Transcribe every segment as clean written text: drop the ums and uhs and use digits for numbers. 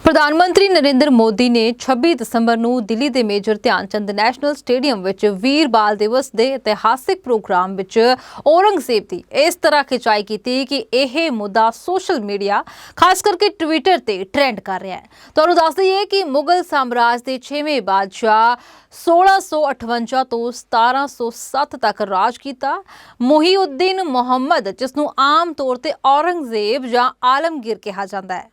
प्रधानमंत्री नरेंद्र मोदी ने 26 ਦਸੰਬਰ ਨੂੰ ਦਿੱਲੀ ਦੇ ਮੇਜਰ ਧਿਆਨ ਚੰਦ ਨੈਸ਼ਨਲ ਸਟੇਡੀਅਮ ਵਿੱਚ ਵੀਰ ਬਾਲ ਦਿਵਸ ਦੇ ਇਤਿਹਾਸਿਕ ਪ੍ਰੋਗਰਾਮ ਵਿੱਚ ਔਰੰਗਜ਼ੇਬ ਦੀ ਇਸ ਤਰ੍ਹਾਂ ਖਿਚਾਈ ਕੀਤੀ ਕਿ ਇਹ ਮੁੱਦਾ ਸੋਸ਼ਲ ਮੀਡੀਆ ਖਾਸ ਕਰਕੇ ਟਵਿੱਟਰ ਤੇ ਟ੍ਰੈਂਡ ਕਰ ਰਿਹਾ ਹੈ। ਤੁਹਾਨੂੰ ਦੱਸ ਦਈਏ ਕਿ ਮੁਗਲ ਸਾਮਰਾਜ ਦੇ 6ਵੇਂ ਬਾਦਸ਼ਾਹ 1658 ਤੋਂ 1707 ਤੱਕ ਰਾਜ ਕੀਤਾ। ਮੁਹੀਉਦੀਨ ਮੁਹੰਮਦ, ਜਿਸ ਨੂੰ ਆਮ ਤੌਰ ਤੇ ਔਰੰਗਜ਼ੇਬ ਜਾਂ ਆਲਮਗੀਰ ਕਿਹਾ ਜਾਂਦਾ ਹੈ,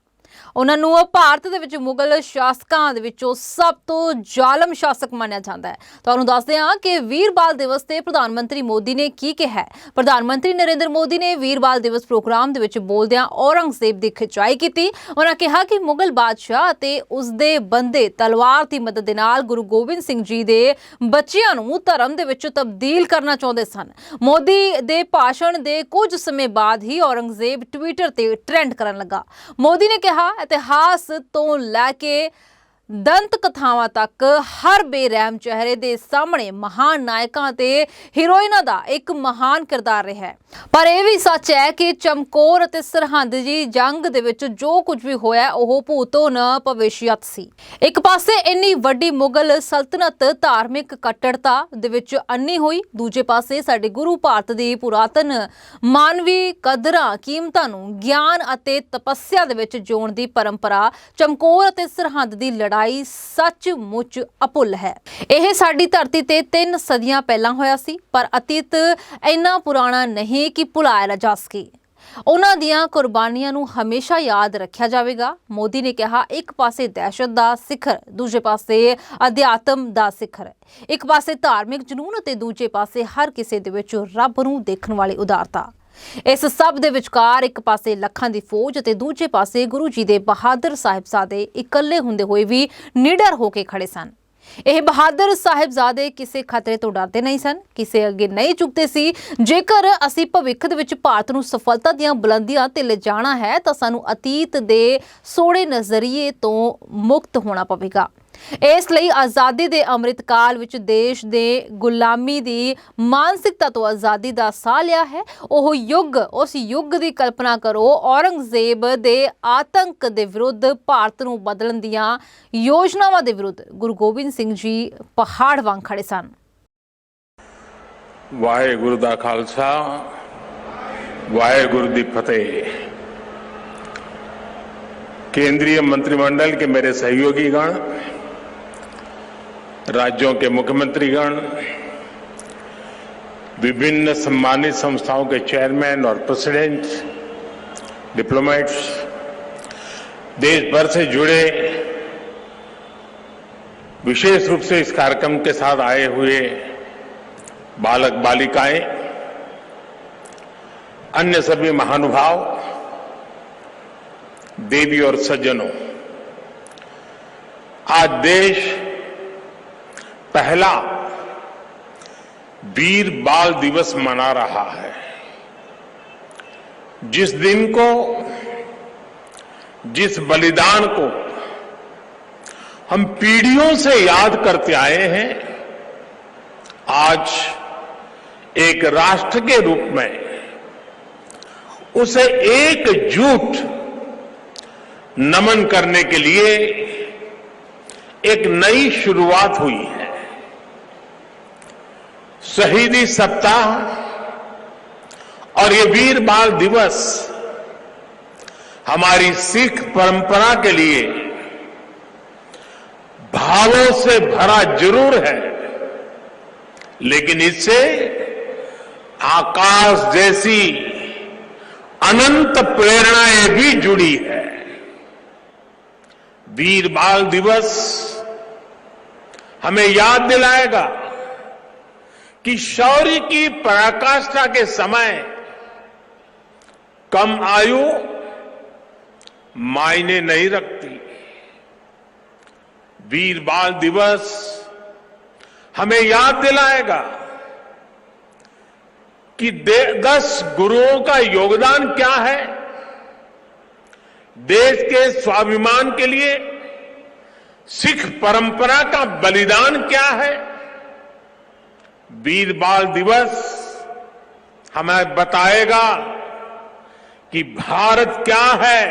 ਉਹਨਾਂ ਨੂੰ ਭਾਰਤ ਦੇ ਵਿੱਚ ਮੁਗਲ ਸ਼ਾਸਕਾਂ ਦੇ ਵਿੱਚੋਂ ਸਭ ਤੋਂ ਜ਼ਾਲਮ ਸ਼ਾਸਕ ਮੰਨਿਆ ਜਾਂਦਾ ਹੈ। ਤੁਹਾਨੂੰ ਦੱਸਦੇ ਹਾਂ ਕਿ ਵੀਰ ਬਾਲ ਦਿਵਸ ਤੇ ਪ੍ਰਧਾਨ ਮੰਤਰੀ ਮੋਦੀ ਨੇ ਕੀ ਕਿਹਾ ਹੈ। ਪ੍ਰਧਾਨ ਮੰਤਰੀ ਨਰਿੰਦਰ ਮੋਦੀ ਨੇ ਵੀਰ ਬਾਲ ਦਿਵਸ ਪ੍ਰੋਗਰਾਮ ਦੇ ਵਿੱਚ ਬੋਲਦਿਆਂ ਔਰੰਗਜ਼ੇਬ ਦੀ ਖਿਚਾਈ ਕੀਤੀ। ਉਹਨਾਂ ਕਿਹਾ ਕਿ ਮੁਗਲ ਬਾਦਸ਼ਾਹ ਅਤੇ ਉਸਦੇ ਬੰਦੇ ਤਲਵਾਰ ਦੀ ਮਦਦ ਦੇ ਨਾਲ ਗੁਰੂ ਗੋਬਿੰਦ ਸਿੰਘ ਜੀ ਦੇ ਬੱਚਿਆਂ ਨੂੰ ਧਰਮ ਦੇ ਵਿੱਚ ਤਬਦੀਲ ਕਰਨਾ ਚਾਹੁੰਦੇ ਸਨ। ਮੋਦੀ ਦੇ ਭਾਸ਼ਣ ਦੇ ਕੁਝ ਸਮੇਂ ਬਾਅਦ ਹੀ ਔਰੰਗਜ਼ੇਬ ਟਵਿੱਟਰ ਤੇ ਟ੍ਰੈਂਡ ਕਰਨ ਲੱਗਾ। ਮੋਦੀ ਨੇ ਕਿਹਾ, इतिहास तो लैके दंत कथावां तक हर बेरहम चेहरे दे सामने महान नायकों ते हीरोइनां दा एक महान किरदार रहा है। पर यह भी सच है कि चमकौर ते सरहंद जी जंग दे विच जो कुछ भी होया ओह भूतो न भविष्यत सी। एक पासे इन्नी वड्डी मुगल सल्तनत धार्मिक कट्टरता दे विच अन्नी हुई, दूजे पासे साडे गुरु भारत दी पुरातन मानवी कदरां कीमतां नूं ज्ञान अते तपस्या दे विच जोड़न दी परंपरा चमकौर अते सरहंद दी लड़ाई सचमुच अभुੱਲ है। यह साडी धरती ते 3 सदियां पहला होया सी, पर अतीत इन्ना पुराना नहीं कि भुलाया जा सके। उन्हां दियां कुर्बानियां नूं हमेशा याद रखिया जावेगा। मोदी ने कहा, एक पासे दहशत दा सिखर, दूजे पासे अध्यात्म दा सिखर, एक पासे धार्मिक जनून ते दूजे पासे हर किसे दे विच रब नूं देखण वाली उदारता। इस सब दे विचकार एक पासे लखां दी फौज ते दूजे पासे गुरु जी दे बहादुर साहिबजादे इकल्ले हुंदे होए भी निडर होके खड़े सन। ਇਹ ਬਹਾਦਰ ਸਾਹਿਬਜ਼ਾਦੇ ਕਿਸੇ ਖਤਰੇ ਤੋਂ ਡਰਦੇ ਨਹੀਂ ਸਨ, ਕਿਸੇ ਅੱਗੇ ਨਹੀਂ ਝੁਕਦੇ ਸੀ। ਜੇਕਰ ਅਸੀਂ ਭਵਿੱਖ ਦੇ ਵਿੱਚ ਭਾਰਤ ਨੂੰ ਸਫਲਤਾ ਦੀਆਂ ਬੁਲੰਦੀਆਂ ਤੇ ਲਿਜਾਣਾ ਹੈ ਤਾਂ ਸਾਨੂੰ ਅਤੀਤ ਦੇ ਸੋਹਣੇ ਨਜ਼ਰੀਏ ਤੋਂ ਮੁਕਤ ਹੋਣਾ ਪਵੇਗਾ। ਇਸ ਲਈ ਆਜ਼ਾਦੀ ਦੇ ਅੰਮ੍ਰਿਤ ਕਾਲ ਵਿੱਚ ਦੇਸ਼ ਦੇ ਗੁਲਾਮੀ ਦੀ ਮਾਨਸਿਕਤਾ ਤੋਂ ਆਜ਼ਾਦੀ ਦਾ ਸਾਹ ਲਿਆ ਹੈ। ਉਹ ਯੁੱਗ, ਉਸ ਯੁੱਗ ਦੀ ਕਲਪਨਾ ਕਰੋ। ਔਰੰਗਜ਼ੇਬ ਦੇ ਆਤੰਕ ਦੇ ਵਿਰੁੱਧ, ਭਾਰਤ ਨੂੰ ਬਦਲਣ ਦੀਆਂ ਯੋਜਨਾਵਾਂ ਦੇ ਵਿਰੁੱਧ ਗੁਰੂ ਗੋਬਿੰਦ ਸਿੰਘ ਜੀ ਪਹਾੜ ਵਾਂਗ ਖੜੇ ਸਨ। ਵਾਹਿਗੁਰੂ ਦਾ ਖਾਲਸਾ, वाहेगुरु दी फतेह। केंद्रीय मंत्रिमंडल के मेरे सहयोगीगण, राज्यों के मुख्यमंत्रीगण, विभिन्न सम्मानित संस्थाओं के चेयरमैन और प्रेसिडेंट, डिप्लोमेट्स, देश भर से जुड़े विशेष रूप से इस कार्यक्रम के साथ आए हुए बालक बालिकाएं, अन्य सभी महानुभाव, देवी और सज्जनों, आज देश पहला वीर बाल दिवस मना रहा है। जिस दिन को, जिस बलिदान को हम पीढ़ियों से याद करते आए हैं, आज एक राष्ट्र के रूप में उसे एकजुट नमन करने के लिए एक नई शुरुआत हुई है। शहीदी सप्ताह और ये वीर बाल दिवस हमारी सिख परंपरा के लिए भावों से भरा जरूर है, लेकिन इससे आकाश जैसी अनंत प्रेरणाएं भी जुड़ी है। वीर बाल दिवस हमें याद दिलाएगा कि शौर्य की पराकाष्ठा के समय कम आयु मायने नहीं रखती। वीर बाल दिवस हमें याद दिलाएगा कि 10 गुरुओं का योगदान क्या है, देश के स्वाभिमान के लिए सिख परंपरा का बलिदान क्या है। वीर बाल दिवस हमें बताएगा कि भारत क्या है,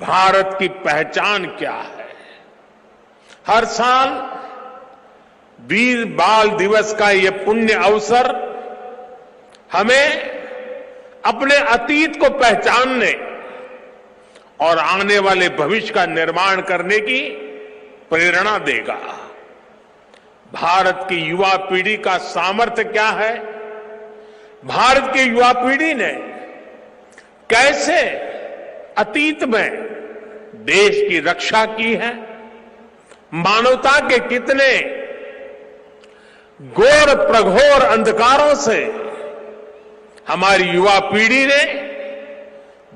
भारत की पहचान क्या है। हर साल वीर बाल दिवस का ये पुण्य अवसर हमें अपने अतीत को पहचानने और आने वाले भविष्य का निर्माण करने की प्रेरणा देगा। भारत की युवा पीढ़ी का सामर्थ्य क्या है, भारत की युवा पीढ़ी ने कैसे अतीत में देश की रक्षा की है, मानवता के कितने घोर प्रघोर अंधकारों से हमारी युवा पीढ़ी ने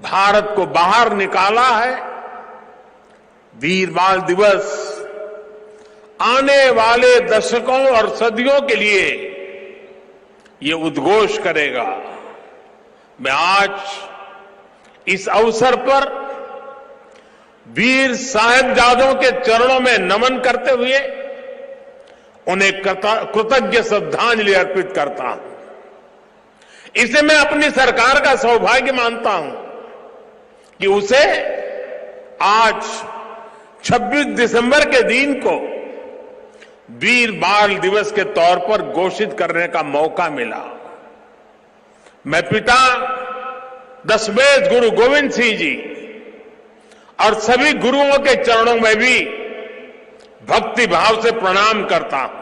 भारत को बाहर निकाला है। वीर बाल दिवस आने वाले दशकों और सदियों के लिए ये उद्घोष करेगा। मैं आज इस अवसर पर वीर साहिबजादों के चरणों में नमन करते हुए उन्हें कृतज्ञ श्रद्धांजलि अर्पित करता हूं। इसे मैं अपनी सरकार का सौभाग्य मानता हूं कि उसे आज 26 दिसंबर के दिन को वीर बाल दिवस के तौर पर घोषित करने का मौका मिला। मैं पिता दशमेश गुरु गोविंद सिंह जी और सभी गुरुओं के चरणों में भी भक्ति भाव से प्रणाम करता हूं।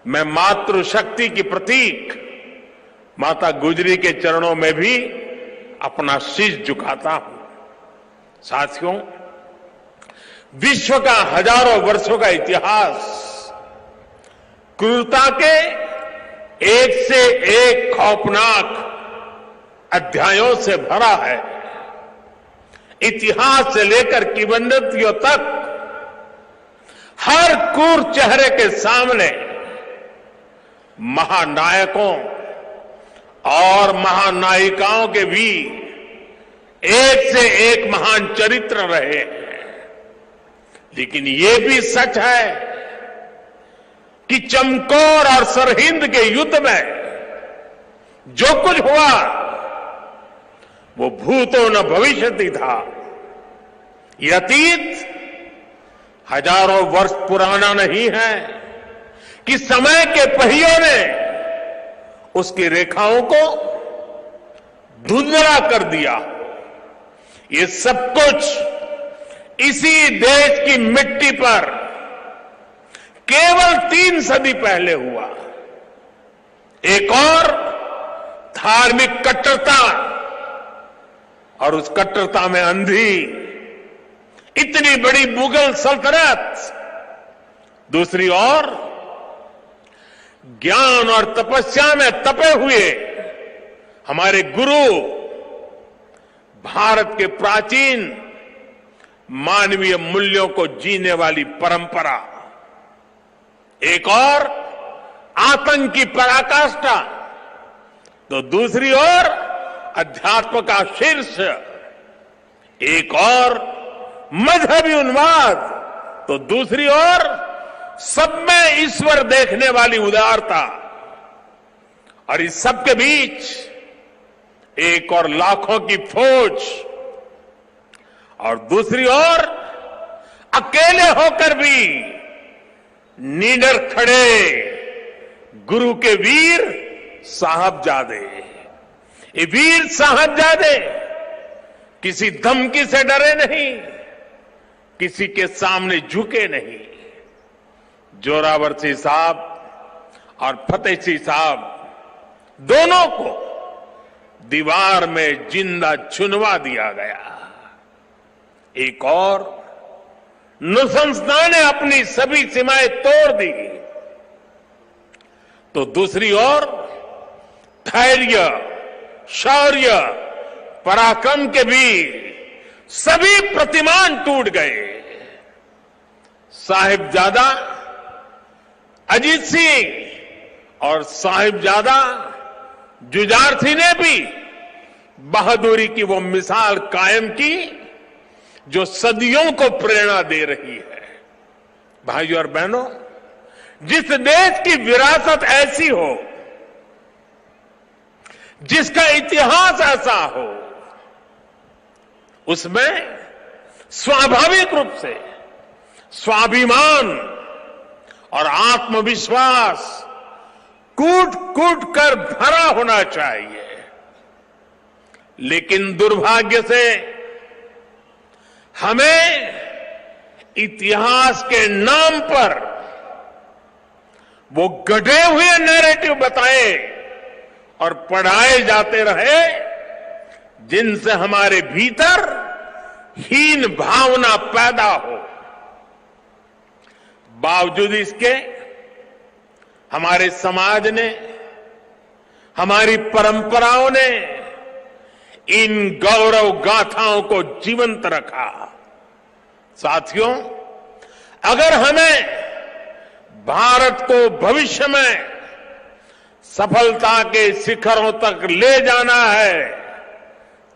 मैं मातृशक्ति की प्रतीक माता गुजरी के चरणों में भी अपना शीश झुकाता हूं। साथियों, विश्व का हजारों वर्षों का इतिहास क्रूरता के एक से एक खौफनाक अध्यायों से भरा है। इतिहास से लेकर किंवदंतियों तक हर क्रूर चेहरे के सामने महानायकों और महानायिकाओं के भी एक से एक महान चरित्र रहे हैं। लेकिन ये भी सच है कि चमकौर और सरहिंद के युद्ध में जो कुछ हुआ वो भूतो न भविष्यति था। ये अतीत हजारों वर्ष पुराना नहीं है कि समय के पहियों ने उसकी रेखाओं को धुंधला कर दिया। ये सब कुछ इसी देश की मिट्टी पर केवल 3 सदी पहले हुआ। एक और धार्मिक कट्टरता और उस कट्टरता में अंधी इतनी बड़ी मुगल सल्तनत, दूसरी ओर ज्ञान और तपस्या में तपे हुए हमारे गुरु, भारत के प्राचीन मानवीय मूल्यों को जीने वाली परंपरा, एक और आतंक की पराकाष्ठा, तो दूसरी ओर अध्यात्म का शीर्ष, एक और मजहबी उन्माद, तो दूसरी ओर सब में ईश्वर देखने वाली उदारता। और इस सब के बीच एक और लाखों की फौज, और दूसरी ओर अकेले होकर भी निडर खड़े गुरु के वीर साहबजादे। ये वीर साहबजादे किसी धमकी से डरे नहीं, किसी के सामने झुके नहीं। जोरावर सिंह साहब और फतेह सिंह साहब दोनों को दीवार में जिंदा चुनवा दिया गया। एक और नृशंसता ने अपनी सभी सीमाएं तोड़ दी, तो दूसरी ओर धैर्य, शौर्य, पराक्रम के भी सभी प्रतिमान टूट गए। साहिबजादा अजीत सिंह और साहिबजादा जुझार सिंह ने भी बहादुरी की वो मिसाल कायम की जो सदियों को प्रेरणा दे रही है। भाइयों और बहनों, जिस देश की विरासत ऐसी हो, जिसका इतिहास ऐसा हो, उसमें स्वाभाविक रूप से स्वाभिमान और आत्मविश्वास कूट कूट कर भरा होना चाहिए। लेकिन दुर्भाग्य से हमें इतिहास के नाम पर वो गढ़े हुए नैरेटिव बताए और पढ़ाए जाते रहे जिनसे हमारे भीतर हीन भावना पैदा हो। बावजूद इसके हमारे समाज ने, हमारी परंपराओं ने इन गौरव गाथाओं को जीवंत रखा। साथियों, अगर हमें भारत को भविष्य में सफलता के शिखरों तक ले जाना है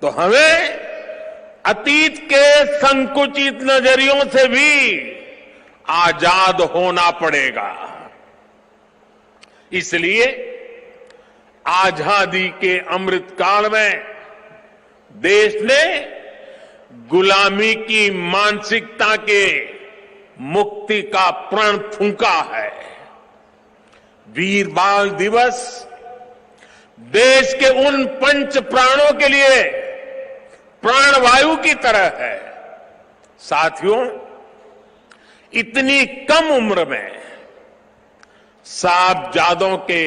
तो हमें अतीत के संकुचित नजरियों से भी आजाद होना पड़ेगा। इसलिए आजादी के अमृत काल में देश ने गुलामी की मानसिकता के मुक्ति का प्रण फूंका है। वीर बाल दिवस देश के उन पंच प्राणों के लिए प्राणवायु की तरह है। साथियों, इतनी कम उम्र में साहबजादों के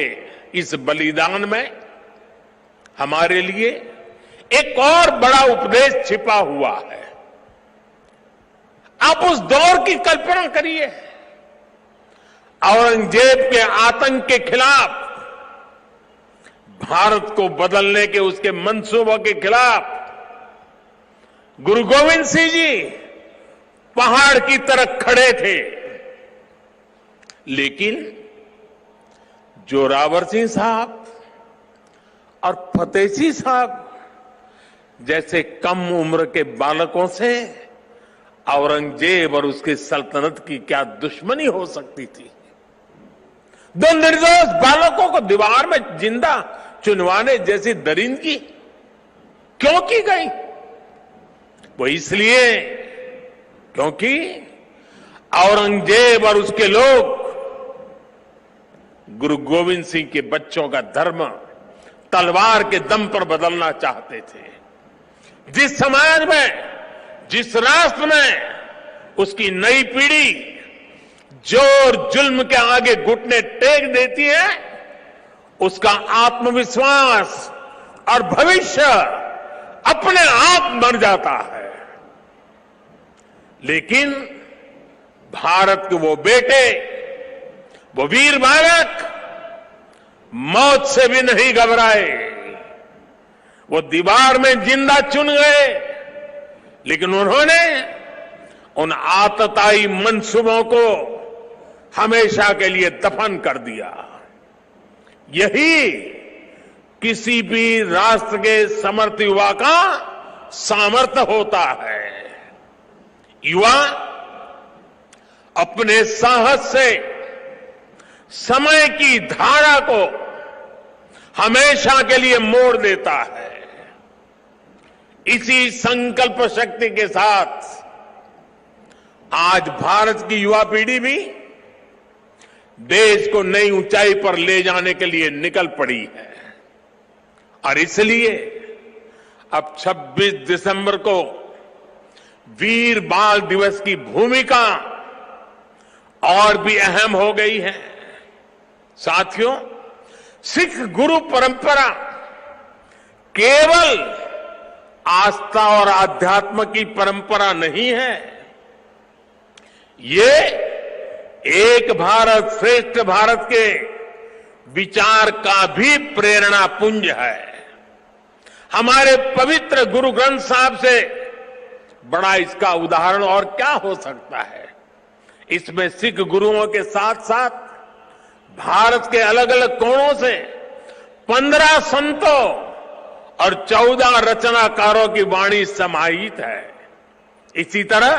इस बलिदान में हमारे लिए एक और बड़ा उपदेश छिपा हुआ है। आप उस दौर की कल्पना करिए, औरंगजेब के आतंक के खिलाफ, भारत को बदलने के उसके मंसूबों के खिलाफ गुरु गोविंद सिंह जी पहाड़ की तरह खड़े थे। लेकिन जोरावर सिंह साहब और फतेह सिंह साहब जैसे कम उम्र के बालकों से औरंगजेब और उसकी सल्तनत की क्या दुश्मनी हो सकती थी। दो निर्दोष बालकों को दीवार में जिंदा चुनवाने जैसी दरिंदगी क्यों की गई? वो इसलिए क्योंकि औरंगजेब और उसके लोग गुरु गोविंद सिंह के बच्चों का धर्म तलवार के दम पर बदलना चाहते थे। जिस समाज में, जिस राष्ट्र में उसकी नई पीढ़ी जोर जुल्म के आगे घुटने टेक देती है, उसका आत्मविश्वास और भविष्य अपने आप मर जाता है। लेकिन भारत के वो बेटे, वो वीर बालक मौत से भी नहीं घबराए। वो दीवार में जिंदा चुन गए, लेकिन उन्होंने उन आतताई मंसूबों को हमेशा के लिए दफन कर दिया। यही किसी भी राष्ट्र के समर्थ युवा का सामर्थ्य होता है। युवा अपने साहस से समय की धारा को हमेशा के लिए मोड़ देता है। इसी संकल्प शक्ति के साथ आज भारत की युवा पीढ़ी भी देश को नई ऊंचाई पर ले जाने के लिए निकल पड़ी है। और इसलिए अब 26 दिसंबर को वीर बाल दिवस की भूमिका और भी अहम हो गई है। साथियों, सिख गुरु परंपरा केवल आस्था और आध्यात्म की परंपरा नहीं है, ये एक भारत श्रेष्ठ भारत के विचार का भी प्रेरणा पुंज है। हमारे पवित्र गुरु ग्रंथ साहब से बड़ा इसका उदाहरण और क्या हो सकता है। इसमें सिख गुरुओं के साथ साथ भारत के अलग अलग कोणों से 15 संतों और 14 रचनाकारों की वाणी समाहित है। इसी तरह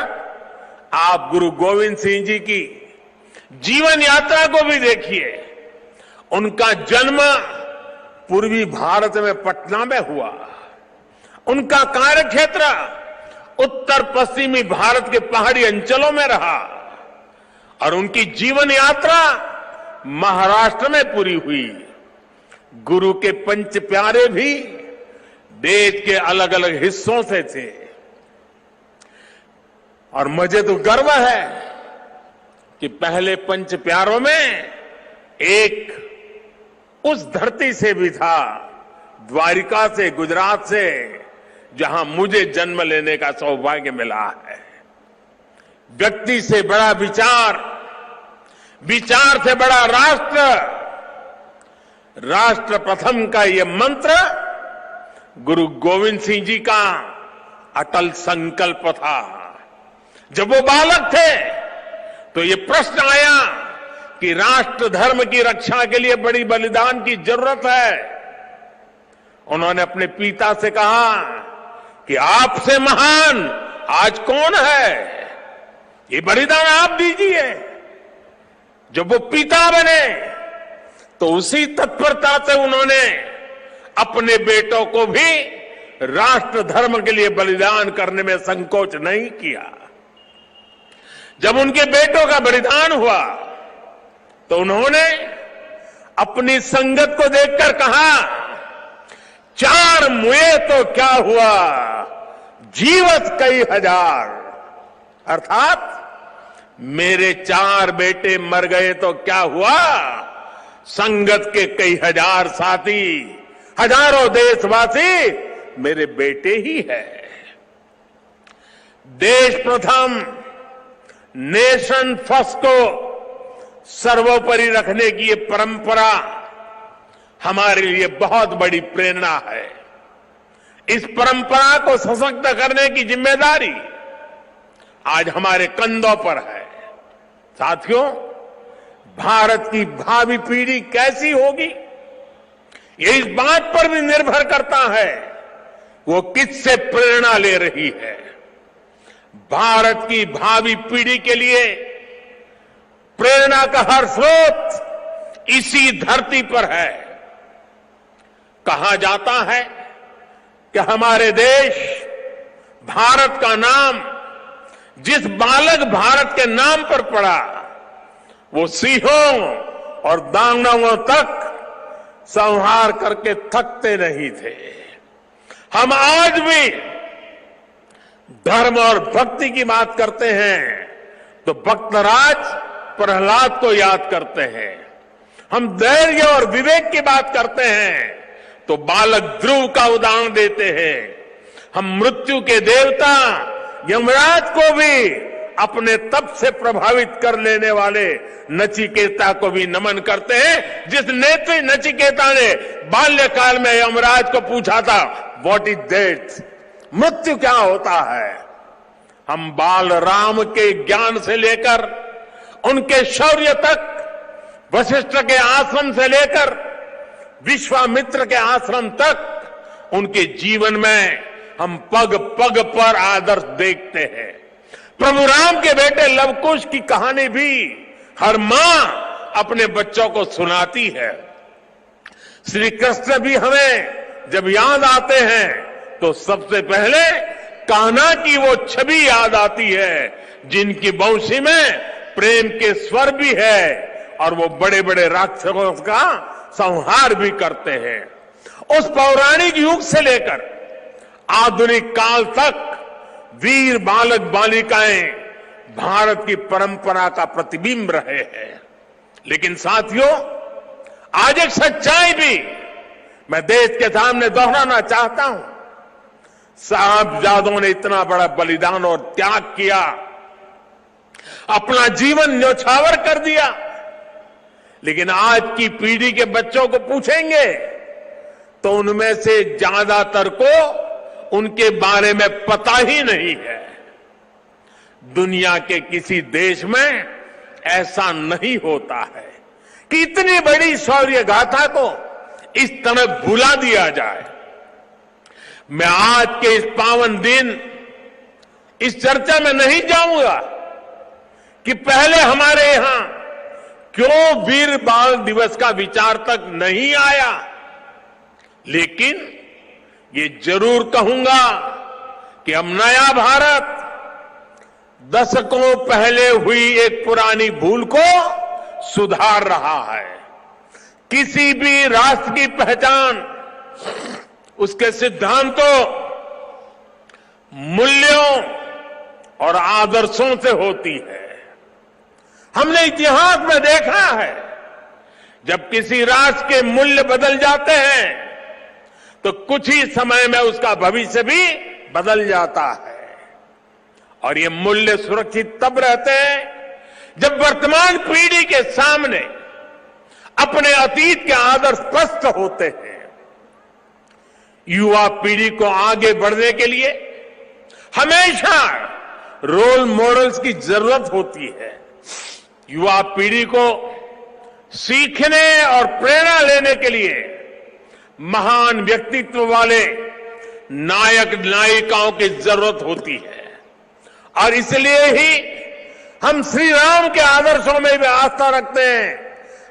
आप गुरु गोविंद सिंह जी की जीवन यात्रा को भी देखिए। उनका जन्म पूर्वी भारत में पटना में हुआ। उनका कार्यक्षेत्र उत्तर पश्चिमी भारत के पहाड़ी अंचलों में रहा और उनकी जीवन यात्रा महाराष्ट्र में पूरी हुई। गुरु के पंच प्यारे भी देश के अलग अलग हिस्सों से थे और मुझे तो गर्व है कि पहले पंच प्यारों में एक उस धरती से भी था, द्वारिका से, गुजरात से, जहां मुझे जन्म लेने का सौभाग्य मिला है। व्यक्ति से बड़ा विचार, विचार से बड़ा राष्ट्र, राष्ट्र प्रथम का यह मंत्र गुरु गोविंद सिंह जी का अटल संकल्प था। जब वो बालक थे तो ये प्रश्न आया कि राष्ट्र धर्म की रक्षा के लिए बड़ी बलिदान की जरूरत है। उन्होंने अपने पिता से कहा कि आपसे महान आज कौन है, ये बलिदान आप दीजिए। जब वो पिता बने तो उसी तत्परता से उन्होंने अपने बेटों को भी राष्ट्र धर्म के लिए बलिदान करने में संकोच नहीं किया। जब उनके बेटों का बलिदान हुआ तो उन्होंने अपनी संगत को देखकर कहा, चार मुए तो क्या हुआ, जीवत कई हजार। अर्थात मेरे चार बेटे मर गए तो क्या हुआ, संगत के कई हजार साथी, हजारों देशवासी मेरे बेटे ही है। देश प्रथम, नेशन फर्स्ट को सर्वोपरि रखने की ये परंपरा हमारे लिए बहुत बड़ी प्रेरणा है। इस परंपरा को सशक्त करने की जिम्मेदारी आज हमारे कंधों पर है। साथियों, भारत की भावी पीढ़ी कैसी होगी, ये इस बात पर भी निर्भर करता है वो किससे प्रेरणा ले रही है। भारत की भावी पीढ़ी के लिए प्रेरणा का हर स्रोत इसी धरती पर है। कहा जाता है कि हमारे देश भारत का नाम जिस बालक भारत के नाम पर पड़ा वो सिंहों और दानवों तक संहार करके थकते नहीं थे। हम आज भी धर्म और भक्ति की बात करते हैं तो भक्तराज प्रहलाद को याद करते हैं। हम धैर्य और विवेक की बात करते हैं तो बालक ध्रुव का उदाहरण देते हैं। हम मृत्यु के देवता यमराज को भी अपने तप से प्रभावित कर लेने वाले नचिकेता को भी नमन करते हैं। जिस नेत्री नचिकेता ने बाल्यकाल में यमराज को पूछा था, व्हाट इज डेथ, मृत्यु क्या होता है। हम बाल राम के ज्ञान से लेकर उनके शौर्य तक, वशिष्ठ के आश्रम से लेकर विश्वामित्र के आश्रम तक, उनके जीवन में हम पग पग पर आदर्श देखते हैं। प्रभु राम के बेटे लवकुश की कहानी भी हर मां अपने बच्चों को सुनाती है। श्री कृष्ण भी हमें जब याद आते हैं तो सबसे पहले कान्हा की वो छवि याद आती है जिनकी बंशी में प्रेम के स्वर भी है और वो बड़े बड़े राक्षसों का संहार भी करते हैं। उस पौराणिक युग से लेकर आधुनिक काल तक वीर बालक बालिकाएं भारत की परंपरा का प्रतिबिंब रहे हैं। लेकिन साथियों, आज एक सच्चाई भी मैं देश के सामने दोहराना चाहता हूं। साहबजादों ने इतना बड़ा बलिदान और त्याग किया, अपना जीवन न्यौछावर कर दिया, लेकिन आज की पीढ़ी के बच्चों को पूछेंगे तो उनमें से ज्यादातर को उनके बारे में पता ही नहीं है। दुनिया के किसी देश में ऐसा नहीं होता है कि इतनी बड़ी शौर्य गाथा को इस तरह भुला दिया जाए। मैं आज के इस पावन दिन इस चर्चा में नहीं जाऊंगा कि पहले हमारे यहां क्यों वीर बाल दिवस का विचार तक नहीं आया, लेकिन ये जरूर कहूंगा कि अब नया भारत दशकों पहले हुई एक पुरानी भूल को सुधार रहा है। किसी भी राष्ट्र की पहचान उसके सिद्धांतों, मूल्यों और आदर्शों से होती है। हमने इतिहास में देखा है, जब किसी राष्ट्र के मूल्य बदल जाते हैं तो कुछ ही समय में उसका भविष्य भी बदल जाता है। और ये मूल्य सुरक्षित तब रहते हैं जब वर्तमान पीढ़ी के सामने अपने अतीत के आदर्श स्पष्ट होते हैं। युवा पीढ़ी को आगे बढ़ने के लिए हमेशा रोल मॉडल्स की जरूरत होती है। युवा पीढ़ी को सीखने और प्रेरणा लेने के लिए महान व्यक्तित्व वाले नायक नायिकाओं की जरूरत होती है। और इसलिए ही हम श्री राम के आदर्शों में भी आस्था रखते हैं।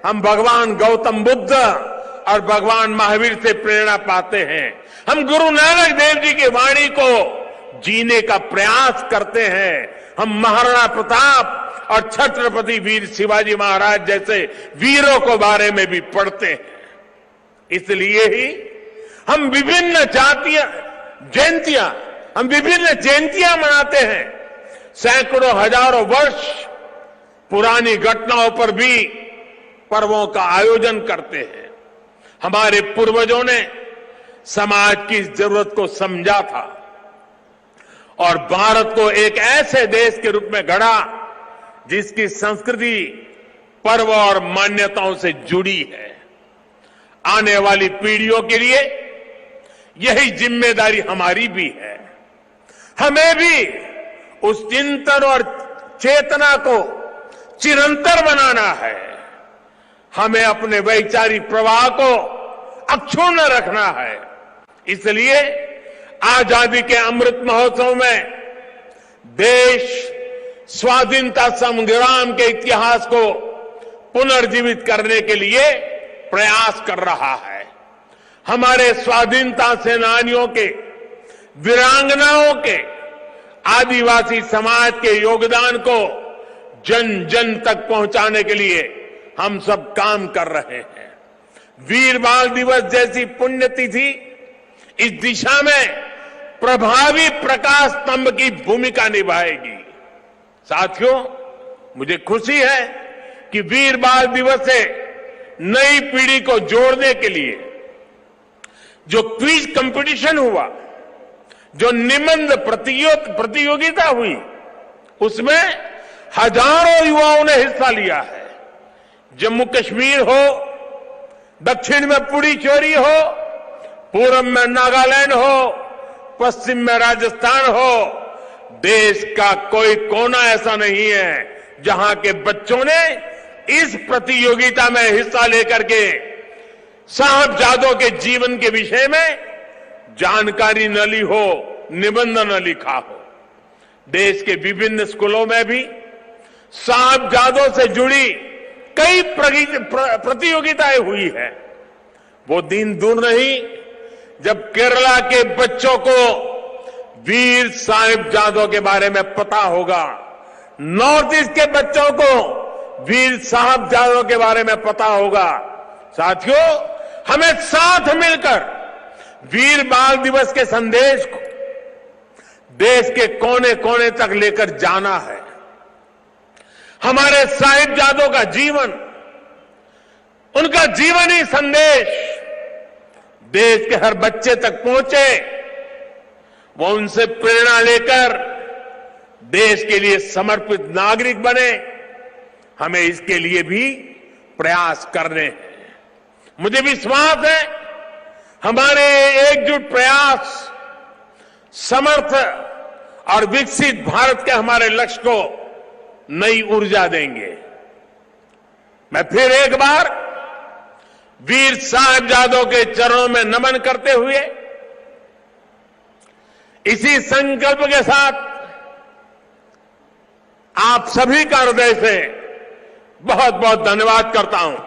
हम भगवान गौतम बुद्ध और भगवान महावीर से प्रेरणा पाते हैं। हम गुरु नानक देव जी की वाणी को जीने का प्रयास करते हैं। हम महाराणा प्रताप और छत्रपति वीर शिवाजी महाराज जैसे वीरों के बारे में भी पढ़ते हैं। इसलिए ही हम विभिन्न जयंतियां मनाते हैं। सैकड़ों हजारों वर्ष पुरानी घटनाओं पर भी पर्वों का आयोजन करते हैं। हमारे पूर्वजों ने समाज की जरूरत को समझा था और भारत को एक ऐसे देश के रूप में गढ़ा जिसकी संस्कृति पर्व और मान्यताओं से जुड़ी है। आने वाली पीढ़ियों के लिए यही जिम्मेदारी हमारी भी है। हमें भी उस चिंतन और चेतना को चिरंतर बनाना है। हमें अपने वैचारिक प्रवाह को अक्षुण्ण रखना है। इसलिए आजादी के अमृत महोत्सव में देश स्वाधीनता संग्राम के इतिहास को पुनर्जीवित करने के लिए प्रयास कर रहा है। हमारे स्वाधीनता सेनानियों के, वीरांगनाओं के, आदिवासी समाज के योगदान को जन जन तक पहुंचाने के लिए हम सब काम कर रहे हैं। वीर बाल दिवस जैसी पुण्यतिथि इस दिशा में प्रभावी प्रकाश स्तंभ की भूमिका निभाएगी। साथियों, मुझे खुशी है कि वीर बाल दिवस से नई पीढ़ी को जोड़ने के लिए जो क्विज कंपटीशन हुआ, जो निबंध प्रतियोगिता हुई, उसमें हजारों युवाओं ने हिस्सा लिया है। जम्मू कश्मीर हो, दक्षिण में पुडुचेरी हो, पूर्व में नागालैंड हो, पश्चिम में राजस्थान हो, देश का कोई कोना ऐसा नहीं है जहां के बच्चों ने इस प्रतियोगिता में हिस्सा लेकर के साहबजादों के जीवन के विषय में जानकारी न ली हो, निबंध न लिखा हो। देश के विभिन्न स्कूलों में भी साहबजादों से जुड़ी कई प्रतियोगिताएं हुई है। वो दिन दूर नहीं जब केरला के बच्चों को वीर साहिबजादों के बारे में पता होगा, नॉर्थ ईस्ट के बच्चों को वीर साहिबजादों के बारे में पता होगा। साथियों, हमें साथ मिलकर वीर बाल दिवस के संदेश को देश के कोने कोने तक लेकर जाना है। हमारे साहिबजादों का जीवन, उनका जीवनी संदेश देश के हर बच्चे तक पहुंचे, वो उनसे प्रेरणा लेकर देश के लिए समर्पित नागरिक बने। हमें इसके लिए भी प्रयास करने हैं। मुझे विश्वास है हमारे एकजुट प्रयास समर्थ और विकसित भारत के हमारे लक्ष्य को नई ऊर्जा देंगे। मैं फिर एक बार वीर साहिबजादों के चरणों में नमन करते हुए इसी संकल्प के साथ आप सभी का हृदय से बहुत बहुत धन्यवाद करता हूं।